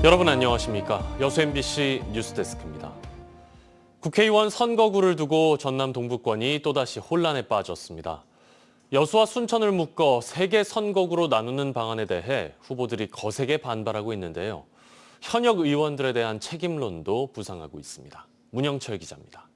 여러분 안녕하십니까? 여수 MBC 뉴스데스크입니다. 국회의원 선거구를 두고 전남 동부권이 또다시 혼란에 빠졌습니다. 여수와 순천을 묶어 3개 선거구로 나누는 방안에 대해 후보들이 거세게 반발하고 있는데요. 현역 의원들에 대한 책임론도 부상하고 있습니다. 문영철 기자입니다.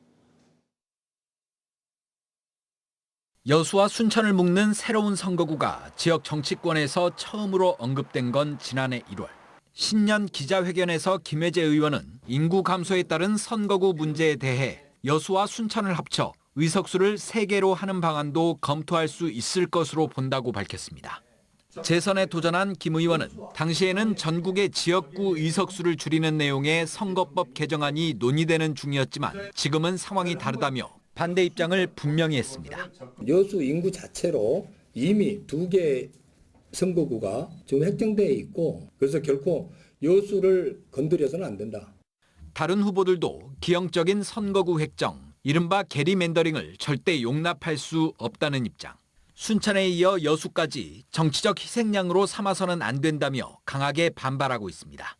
여수와 순천을 묶는 새로운 선거구가 지역 정치권에서 처음으로 언급된 건 지난해 1월. 신년 기자회견에서 김혜재 의원은 인구 감소에 따른 선거구 문제에 대해 여수와 순천을 합쳐 의석수를 3개로 하는 방안도 검토할 수 있을 것으로 본다고 밝혔습니다. 재선에 도전한 김 의원은 당시에는 전국의 지역구 의석수를 줄이는 내용의 선거법 개정안이 논의되는 중이었지만 지금은 상황이 다르다며 반대 입장을 분명히 했습니다. 여수 인구 자체로 이미 2개 선거구가 지금 획정되어 있고 그래서 결코 여수를 건드려서는 안 된다. 다른 후보들도 기형적인 선거구 획정, 이른바 게리맨더링을 절대 용납할 수 없다는 입장. 순천에 이어 여수까지 정치적 희생양으로 삼아서는 안 된다며 강하게 반발하고 있습니다.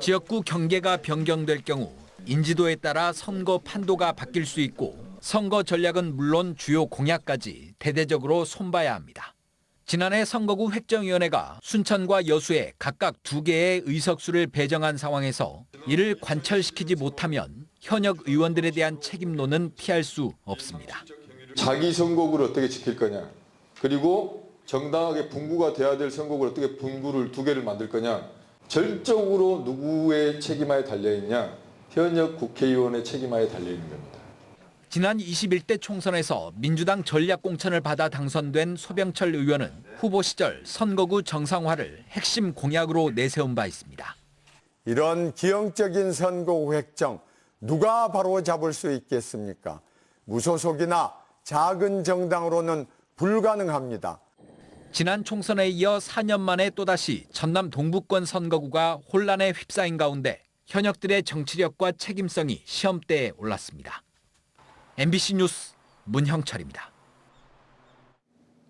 지역구 경계가 변경될 경우 인지도에 따라 선거 판도가 바뀔 수 있고 선거 전략은 물론 주요 공약까지 대대적으로 손봐야 합니다. 지난해 선거구 획정위원회가 순천과 여수에 각각 2개의 의석수를 배정한 상황에서 이를 관철시키지 못하면 현역 의원들에 대한 책임론은 피할 수 없습니다. 자기 선거구를 어떻게 지킬 거냐, 그리고 정당하게 분구가 돼야 될 선거구를 어떻게 분구를 2개를 만들 거냐, 절적으로 누구의 책임하에 달려있냐, 현역 국회의원의 책임하에 달려있는 겁니다. 지난 21대 총선에서 민주당 전략공천을 받아 당선된 소병철 의원은 후보 시절 선거구 정상화를 핵심 공약으로 내세운 바 있습니다. 이런 기형적인 선거구 획정 누가 바로 잡을 수 있겠습니까? 무소속이나 작은 정당으로는 불가능합니다. 지난 총선에 이어 4년 만에 또다시 전남 동부권 선거구가 혼란에 휩싸인 가운데 현역들의 정치력과 책임성이 시험대에 올랐습니다. MBC 뉴스 문형철입니다.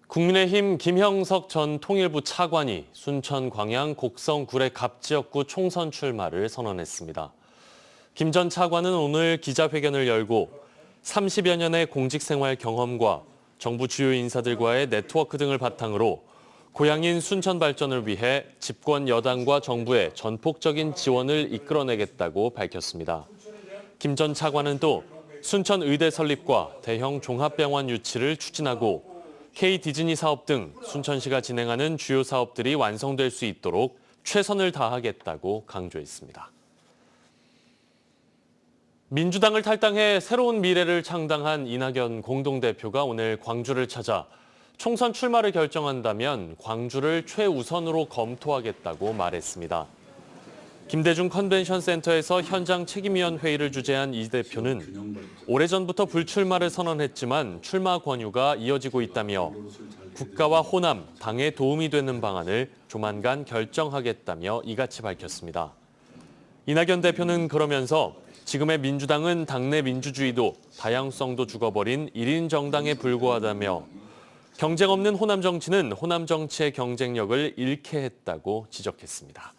국민의힘 김형석 전 통일부 차관이 순천 광양 곡성 구례 갑지역구 총선 출마를 선언했습니다. 김 전 차관은 오늘 기자회견을 열고 30여 년의 공직생활 경험과 정부 주요 인사들과의 네트워크 등을 바탕으로 고향인 순천 발전을 위해 집권 여당과 정부의 전폭적인 지원을 이끌어내겠다고 밝혔습니다. 김 전 차관은 또 순천 의대 설립과 대형 종합병원 유치를 추진하고 K-디즈니 사업 등 순천시가 진행하는 주요 사업들이 완성될 수 있도록 최선을 다하겠다고 강조했습니다. 민주당을 탈당해 새로운 미래를 창당한 이낙연 공동대표가 오늘 광주를 찾아 총선 출마를 결정한다면 광주를 최우선으로 검토하겠다고 말했습니다. 김대중 컨벤션 센터에서 현장 책임위원 회의를 주재한 이 대표는 오래전부터 불출마를 선언했지만 출마 권유가 이어지고 있다며 국가와 호남, 당에 도움이 되는 방안을 조만간 결정하겠다며 이같이 밝혔습니다. 이낙연 대표는 그러면서 지금의 민주당은 당내 민주주의도 다양성도 죽어버린 1인 정당에 불과하다며 경쟁 없는 호남 정치는 호남 정치의 경쟁력을 잃게 했다고 지적했습니다.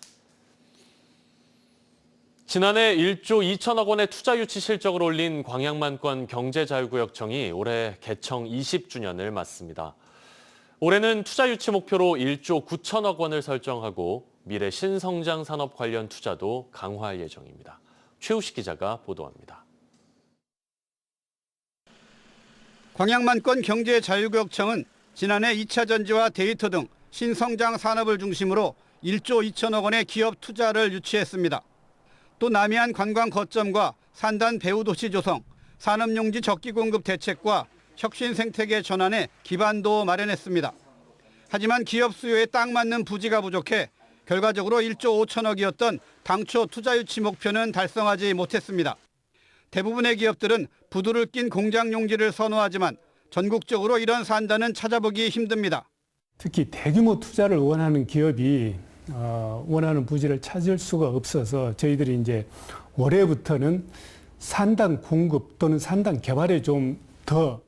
지난해 1조 2천억 원의 투자 유치 실적을 올린 광양만권 경제자유구역청이 올해 개청 20주년을 맞습니다. 올해는 투자 유치 목표로 1조 9천억 원을 설정하고 미래 신성장 산업 관련 투자도 강화할 예정입니다. 최우식 기자가 보도합니다. 광양만권 경제자유구역청은 지난해 2차 전지와 데이터 등 신성장 산업을 중심으로 1조 2천억 원의 기업 투자를 유치했습니다. 또 남해안 관광 거점과 산단 배후도시 조성, 산업용지 적기 공급 대책과 혁신 생태계 전환에 기반도 마련했습니다. 하지만 기업 수요에 딱 맞는 부지가 부족해 결과적으로 1조 5천억이었던 당초 투자 유치 목표는 달성하지 못했습니다. 대부분의 기업들은 부두를 낀 공장 용지를 선호하지만 전국적으로 이런 산단은 찾아보기 힘듭니다. 특히 대규모 투자를 원하는 기업이 원하는 부지를 찾을 수가 없어서 저희들이 이제 올해부터는 산단 공급 또는 산단 개발에 좀 더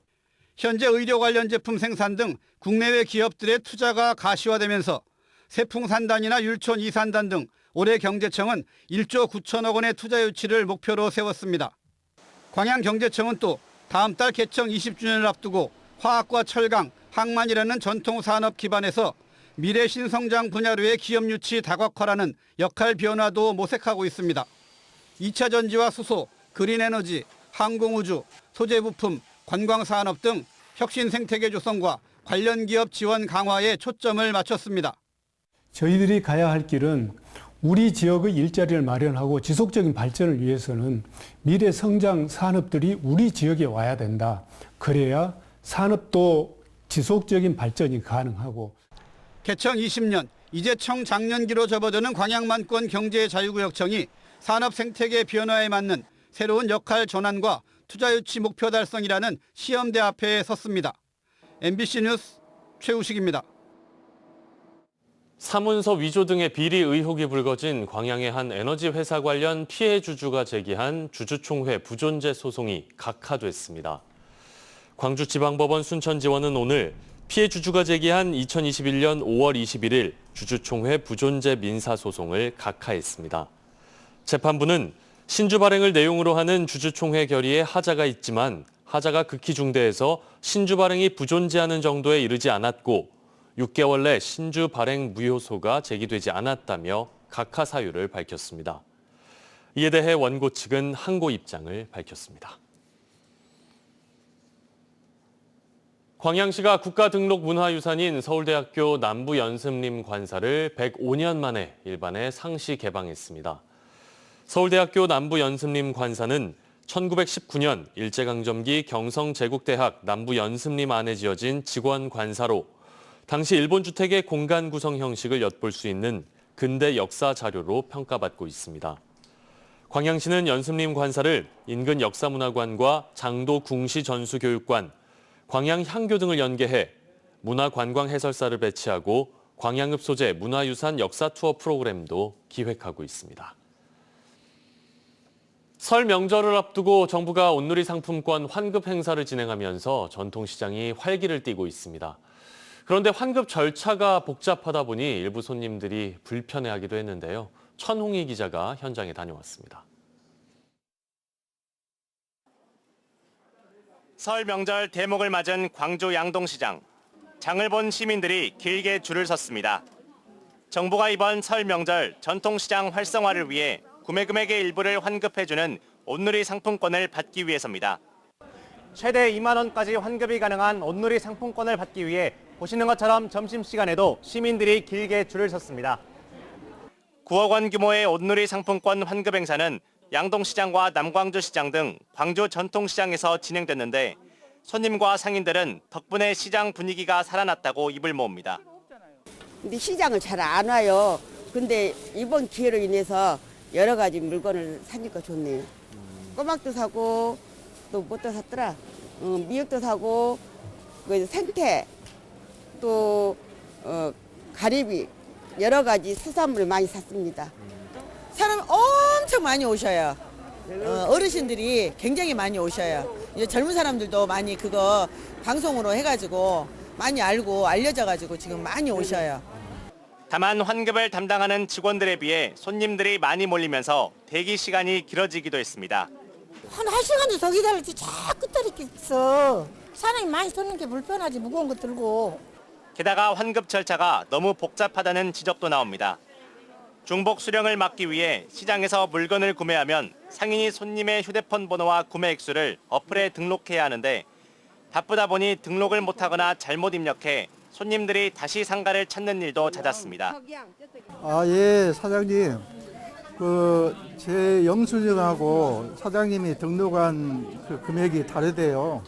현재 의료 관련 제품 생산 등 국내외 기업들의 투자가 가시화되면서 세풍산단이나 율촌 2산단 등 올해 경제청은 1조 9천억 원의 투자 유치를 목표로 세웠습니다. 광양경제청은 또 다음 달 개청 20주년을 앞두고 화학과 철강, 항만이라는 전통 산업 기반에서 미래 신성장 분야로의 기업 유치 다각화라는 역할 변화도 모색하고 있습니다. 2차 전지와 수소, 그린에너지, 항공우주, 소재부품, 관광산업 등 혁신 생태계 조성과 관련 기업 지원 강화에 초점을 맞췄습니다. 저희들이 가야 할 길은 우리 지역의 일자리를 마련하고 지속적인 발전을 위해서는 미래 성장 산업들이 우리 지역에 와야 된다. 그래야 산업도 지속적인 발전이 가능하고. 개청 20년, 이제 청 장년기로 접어드는 광양만권 경제자유구역청이 산업 생태계 변화에 맞는 새로운 역할 전환과 투자 유치 목표 달성이라는 시험대 앞에 섰습니다. MBC 뉴스 최우식입니다. 사문서 위조 등의 비리 의혹이 불거진 광양의 한 에너지 회사 관련 피해 주주가 제기한 주주총회 부존재 소송이 각하됐습니다. 광주지방법원 순천지원은 오늘 피해 주주가 제기한 2021년 5월 21일 주주총회 부존재 민사소송을 각하했습니다. 재판부는 신주 발행을 내용으로 하는 주주총회 결의에 하자가 있지만 하자가 극히 중대해서 신주 발행이 부존재하는 정도에 이르지 않았고 6개월 내 신주 발행 무효소가 제기되지 않았다며 각하 사유를 밝혔습니다. 이에 대해 원고 측은 항고 입장을 밝혔습니다. 광양시가 국가등록문화유산인 서울대학교 남부연습림 관사를 105년 만에 일반에 상시 개방했습니다. 서울대학교 남부연습림 관사는 1919년 일제강점기 경성제국대학 남부연습림 안에 지어진 직원 관사로 당시 일본 주택의 공간 구성 형식을 엿볼 수 있는 근대 역사 자료로 평가받고 있습니다. 광양시는 연습림 관사를 인근 역사문화관과 장도 궁시전수교육관, 광양향교 등을 연계해 문화관광 해설사를 배치하고 광양읍 소재 문화유산 역사 투어 프로그램도 기획하고 있습니다. 설 명절을 앞두고 정부가 온누리 상품권 환급 행사를 진행하면서 전통시장이 활기를 띠고 있습니다. 그런데 환급 절차가 복잡하다 보니 일부 손님들이 불편해하기도 했는데요. 천홍희 기자가 현장에 다녀왔습니다. 설 명절 대목을 맞은 광주 양동시장. 장을 본 시민들이 길게 줄을 섰습니다. 정부가 이번 설 명절 전통시장 활성화를 위해 구매 금액의 일부를 환급해주는 온누리 상품권을 받기 위해서입니다. 최대 2만 원까지 환급이 가능한 온누리 상품권을 받기 위해 보시는 것처럼 점심시간에도 시민들이 길게 줄을 섰습니다. 9억 원 규모의 온누리 상품권 환급 행사는 양동시장과 남광주시장 등 광주 전통시장에서 진행됐는데 손님과 상인들은 덕분에 시장 분위기가 살아났다고 입을 모읍니다. 근데 시장을 잘 안 와요. 근데 이번 기회로 인해서 여러 가지 물건을 사니까 좋네요. 꼬막도 사고 또 뭣도 샀더라. 미역도 사고 생태 또 가리비 여러 가지 수산물을 많이 샀습니다. 사람 엄청 많이 오셔요. 어르신들이 굉장히 많이 오셔요. 이제 젊은 사람들도 많이 그거 방송으로 해가지고 많이 알고 알려져가지고 지금 많이 오셔요. 다만 환급을 담당하는 직원들에 비해 손님들이 많이 몰리면서 대기 시간이 길어지기도 했습니다. 한 1시간도 더 기다렸지 자꾸 떨어졌어. 사람이 많이 쏘는 게 불편하지 무거운 거 들고. 게다가 환급 절차가 너무 복잡하다는 지적도 나옵니다. 중복 수령을 막기 위해 시장에서 물건을 구매하면 상인이 손님의 휴대폰 번호와 구매 액수를 어플에 등록해야 하는데 바쁘다 보니 등록을 못하거나 잘못 입력해 손님들이 다시 상가를 찾는 일도 잦았습니다. 예, 사장님. 제 영수증하고 사장님이 등록한 그 금액이 다르대요.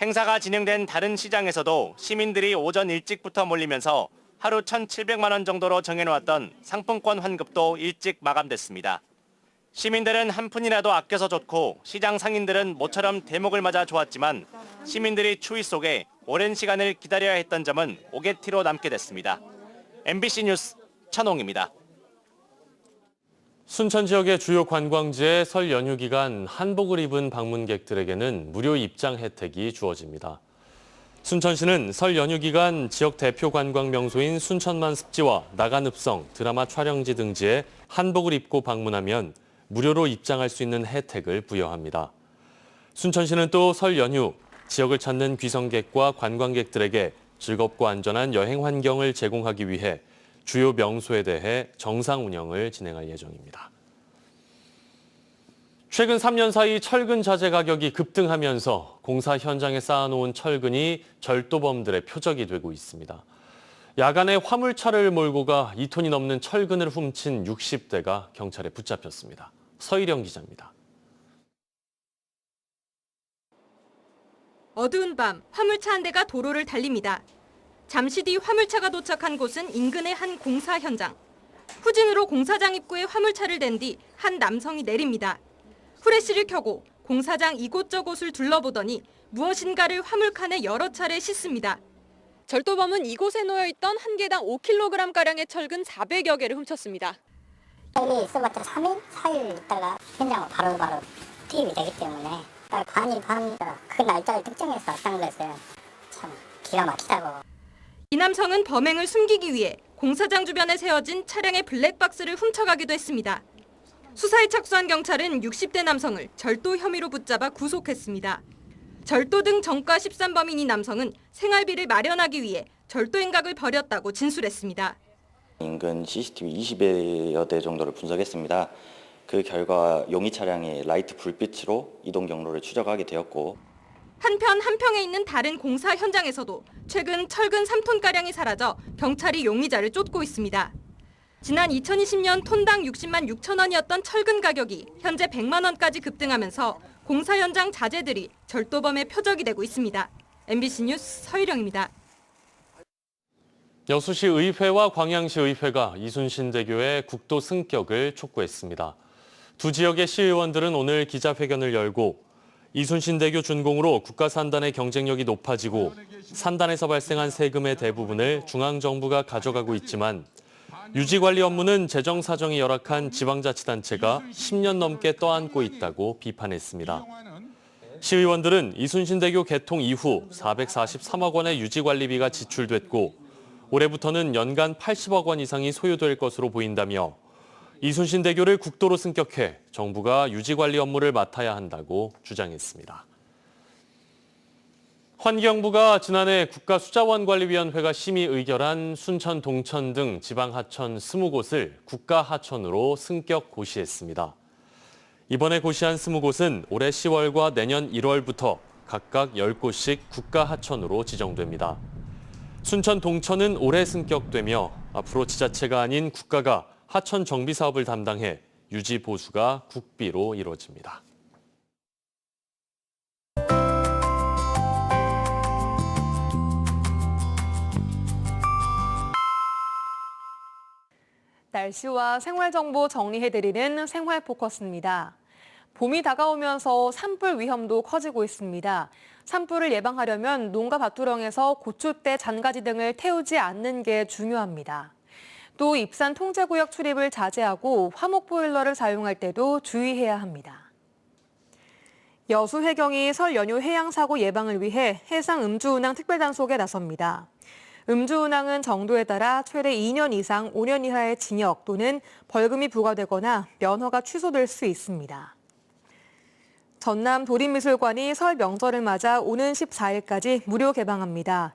행사가 진행된 다른 시장에서도 시민들이 오전 일찍부터 몰리면서 하루 1,700만 원 정도로 정해놓았던 상품권 환급도 일찍 마감됐습니다. 시민들은 한 푼이라도 아껴서 좋고 시장 상인들은 모처럼 대목을 맞아 좋았지만 시민들이 추위 속에 오랜 시간을 기다려야 했던 점은 오개티로 남게 됐습니다. MBC 뉴스 천홍입니다. 순천 지역의 주요 관광지에 설 연휴 기간 한복을 입은 방문객들에게는 무료 입장 혜택이 주어집니다. 순천시는 설 연휴 기간 지역 대표 관광 명소인 순천만 습지와 나간읍성, 드라마 촬영지 등지에 한복을 입고 방문하면 무료로 입장할 수 있는 혜택을 부여합니다. 순천시는 또 설 연휴 지역을 찾는 귀성객과 관광객들에게 즐겁고 안전한 여행 환경을 제공하기 위해 주요 명소에 대해 정상 운영을 진행할 예정입니다. 최근 3년 사이 철근 자재 가격이 급등하면서 공사 현장에 쌓아놓은 철근이 절도범들의 표적이 되고 있습니다. 야간에 화물차를 몰고 가 2톤이 넘는 철근을 훔친 60대가 경찰에 붙잡혔습니다. 서희령 기자입니다. 어두운 밤 화물차 한 대가 도로를 달립니다. 잠시 뒤 화물차가 도착한 곳은 인근의 한 공사 현장. 후진으로 공사장 입구에 화물차를 댄 뒤 한 남성이 내립니다. 후레쉬를 켜고 공사장 이곳저곳을 둘러보더니 무엇인가를 화물칸에 여러 차례 싣습니다. 절도범은 이곳에 놓여있던 한 개당 5kg가량의 철근 400여 개를 훔쳤습니다. 여기 있어봤자 3일, 4일 있다가 현장으로 바로 투입이 되기 때문에 반이 그 날짜를 특정해서 앞장됐어요. 참 기가 막히다고. 이 남성은 범행을 숨기기 위해 공사장 주변에 세워진 차량의 블랙박스를 훔쳐가기도 했습니다. 수사에 착수한 경찰은 60대 남성을 절도 혐의로 붙잡아 구속했습니다. 절도 등 전과 13범인 이 남성은 생활비를 마련하기 위해 절도 행각을 벌였다고 진술했습니다. 인근 CCTV 20여 대 정도를 분석했습니다. 그 결과 용의 차량이 라이트 불빛으로 이동 경로를 추적하게 되었고 한편 한평에 있는 다른 공사 현장에서도 최근 철근 3톤가량이 사라져 경찰이 용의자를 쫓고 있습니다. 지난 2020년 톤당 60만 6천 원이었던 철근 가격이 현재 100만 원까지 급등하면서 공사 현장 자재들이 절도범의 표적이 되고 있습니다. MBC 뉴스 서희령입니다. 여수시 의회와 광양시 의회가 이순신대교의 국도 승격을 촉구했습니다. 두 지역의 시의원들은 오늘 기자회견을 열고 이순신대교 준공으로 국가산단의 경쟁력이 높아지고 산단에서 발생한 세금의 대부분을 중앙정부가 가져가고 있지만 유지관리 업무는 재정 사정이 열악한 지방자치단체가 10년 넘게 떠안고 있다고 비판했습니다. 시의원들은 이순신대교 개통 이후 443억 원의 유지관리비가 지출됐고 올해부터는 연간 80억 원 이상이 소요될 것으로 보인다며 이순신대교를 국도로 승격해 정부가 유지관리 업무를 맡아야 한다고 주장했습니다. 환경부가 지난해 국가수자원관리위원회가 심의 의결한 순천, 동천 등 지방하천 20곳을 국가하천으로 승격 고시했습니다. 이번에 고시한 20곳은 올해 10월과 내년 1월부터 각각 10곳씩 국가하천으로 지정됩니다. 순천, 동천은 올해 승격되며 앞으로 지자체가 아닌 국가가 하천 정비 사업을 담당해 유지 보수가 국비로 이루어집니다. 날씨와 생활정보 정리해드리는 생활포커스입니다. 봄이 다가오면서 산불 위험도 커지고 있습니다. 산불을 예방하려면 농가 밭두렁에서 고추대, 잔가지 등을 태우지 않는 게 중요합니다. 또 입산 통제구역 출입을 자제하고 화목 보일러를 사용할 때도 주의해야 합니다. 여수해경이 설 연휴 해양사고 예방을 위해 해상 음주운항 특별단속에 나섭니다. 음주운항은 정도에 따라 최대 2년 이상 5년 이하의 징역 또는 벌금이 부과되거나 면허가 취소될 수 있습니다. 전남 도립미술관이 설 명절을 맞아 오는 14일까지 무료 개방합니다.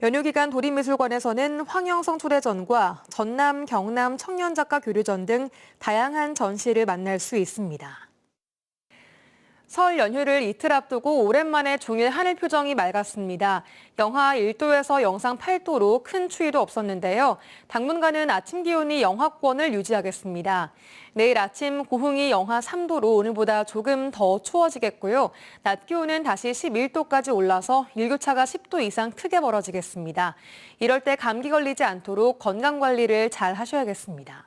연휴 기간 도립미술관에서는 황영성 초대전과 전남, 경남 청년작가 교류전 등 다양한 전시를 만날 수 있습니다. 설 연휴를 이틀 앞두고 오랜만에 종일 하늘 표정이 맑았습니다. 영하 1도에서 영상 8도로 큰 추위도 없었는데요. 당분간은 아침 기온이 영하권을 유지하겠습니다. 내일 아침 고흥이 영하 3도로 오늘보다 조금 더 추워지겠고요. 낮 기온은 다시 11도까지 올라서 일교차가 10도 이상 크게 벌어지겠습니다. 이럴 때 감기 걸리지 않도록 건강관리를 잘 하셔야겠습니다.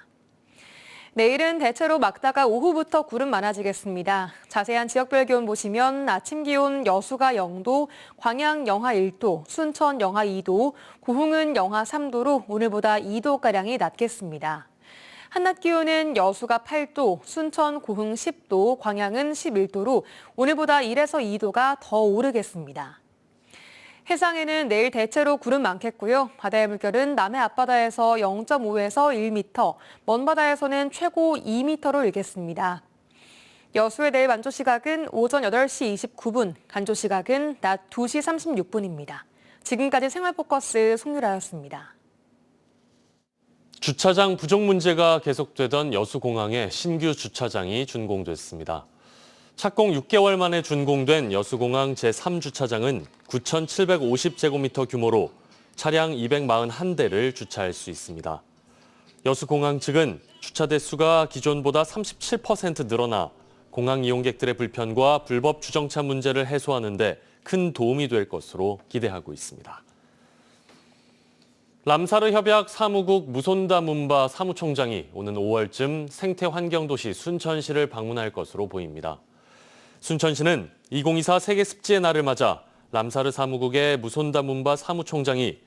내일은 대체로 맑다가 오후부터 구름 많아지겠습니다. 자세한 지역별 기온 보시면 아침 기온 여수가 0도, 광양 영하 1도, 순천 영하 2도, 고흥은 영하 3도로 오늘보다 2도가량이 낮겠습니다. 한낮 기온은 여수가 8도, 순천, 고흥 10도, 광양은 11도로 오늘보다 1에서 2도가 더 오르겠습니다. 해상에는 내일 대체로 구름 많겠고요. 바다의 물결은 남해 앞바다에서 0.5에서 1m, 먼 바다에서는 최고 2m로 일겠습니다. 여수의 내일 만조 시각은 오전 8시 29분, 간조 시각은 낮 2시 36분입니다. 지금까지 생활포커스 송유라였습니다. 주차장 부족 문제가 계속되던 여수공항에 신규 주차장이 준공됐습니다. 착공 6개월 만에 준공된 여수공항 제3주차장은 9,750제곱미터 규모로 차량 241대를 주차할 수 있습니다. 여수공항 측은 주차 대수가 기존보다 37% 늘어나 공항 이용객들의 불편과 불법 주정차 문제를 해소하는 데 큰 도움이 될 것으로 기대하고 있습니다. 람사르 협약 사무국 무손다 문바 사무총장이 오는 5월쯤 생태환경도시 순천시를 방문할 것으로 보입니다. 순천시는 2024 세계습지의 날을 맞아 람사르 사무국의 무손다 문바 사무총장이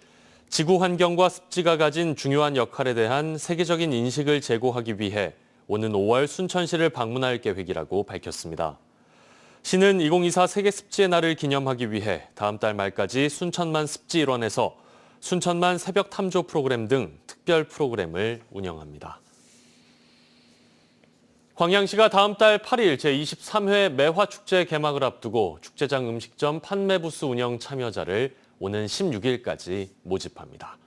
지구환경과 습지가 가진 중요한 역할에 대한 세계적인 인식을 제고하기 위해 오는 5월 순천시를 방문할 계획이라고 밝혔습니다. 시는 2024 세계습지의 날을 기념하기 위해 다음 달 말까지 순천만 습지 일원에서 순천만 새벽 탐조 프로그램 등 특별 프로그램을 운영합니다. 광양시가 다음 달 8일 제23회 매화축제 개막을 앞두고 축제장 음식점 판매 부스 운영 참여자를 오는 16일까지 모집합니다.